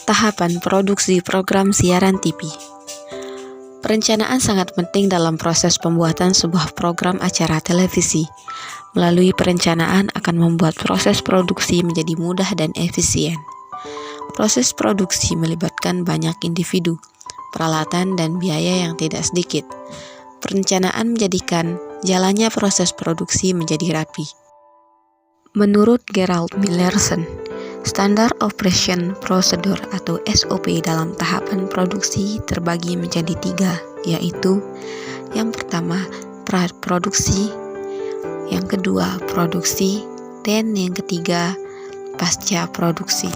Tahapan produksi program siaran TV. Perencanaan sangat penting dalam proses pembuatan sebuah program acara televisi. Melalui perencanaan akan membuat proses produksi menjadi mudah dan efisien. Proses produksi melibatkan banyak individu, peralatan, dan biaya yang tidak sedikit. Perencanaan menjadikan jalannya proses produksi menjadi rapi. Menurut Gerald Millerson, Standard Operation Procedure atau SOP dalam tahapan produksi terbagi menjadi 3, yaitu yang pertama pra-produksi, yang kedua produksi, dan yang ketiga pasca produksi.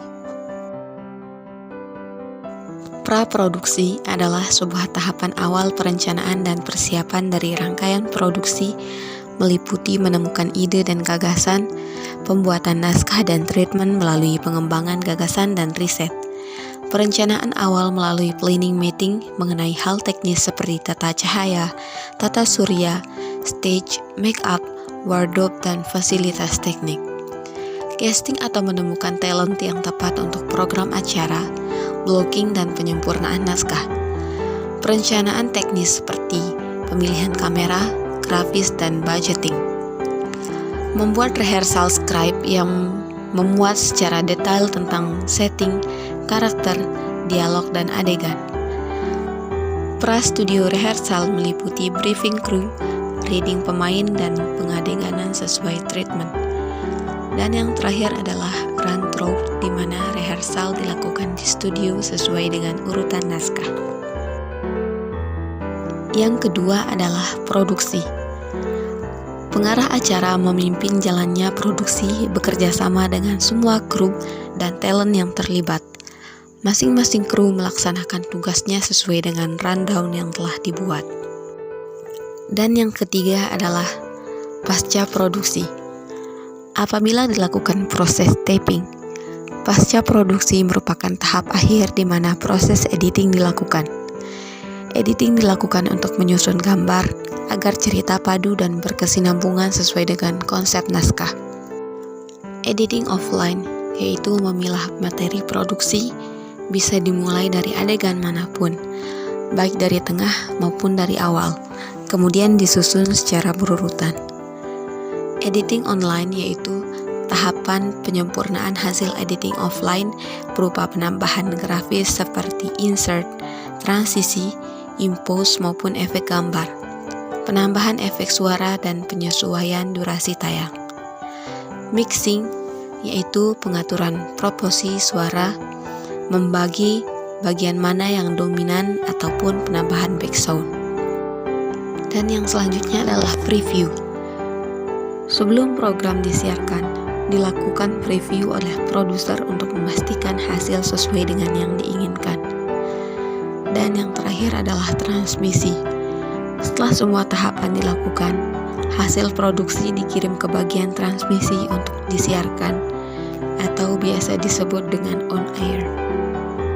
Pra-produksi adalah sebuah tahapan awal perencanaan dan persiapan dari rangkaian produksi, meliputi menemukan ide dan gagasan, pembuatan naskah dan treatment melalui pengembangan gagasan dan riset. Perencanaan awal melalui planning meeting mengenai hal teknis seperti tata cahaya, tata surya, stage, make up, wardrobe, dan fasilitas teknik. Casting atau menemukan talent yang tepat untuk program acara, blocking dan penyempurnaan naskah. Perencanaan teknis seperti pemilihan kamera, grafis, dan budgeting. Membuat rehearsal script yang memuat secara detail tentang setting, karakter, dialog, dan adegan. Pra-studio rehearsal meliputi briefing kru, reading pemain, dan pengadeganan sesuai treatment. Dan yang terakhir adalah run-through, di mana rehearsal dilakukan di studio sesuai dengan urutan naskah. Yang kedua adalah produksi. Pengarah acara memimpin jalannya produksi bekerja sama dengan semua kru dan talent yang terlibat. Masing-masing kru melaksanakan tugasnya sesuai dengan rundown yang telah dibuat. Dan yang ketiga adalah pasca produksi. Apabila dilakukan proses taping, pasca produksi merupakan tahap akhir di mana proses editing dilakukan. Editing dilakukan untuk menyusun gambar agar cerita padu dan berkesinambungan sesuai dengan konsep naskah. Editing offline, yaitu memilah materi produksi, bisa dimulai dari adegan manapun, baik dari tengah maupun dari awal, kemudian disusun secara berurutan. Editing online yaitu tahapan penyempurnaan hasil editing offline berupa penambahan grafis seperti insert, transisi, impose maupun efek gambar, penambahan efek suara, dan penyesuaian durasi tayang. Mixing yaitu pengaturan proporsi suara, membagi bagian mana yang dominan ataupun penambahan background. Dan yang selanjutnya adalah preview. Sebelum program disiarkan, dilakukan preview oleh produser untuk memastikan hasil sesuai dengan yang diinginkan. Dan yang terakhir adalah transmisi. Setelah semua tahapan dilakukan, hasil produksi dikirim ke bagian transmisi untuk disiarkan, atau biasa disebut dengan on air.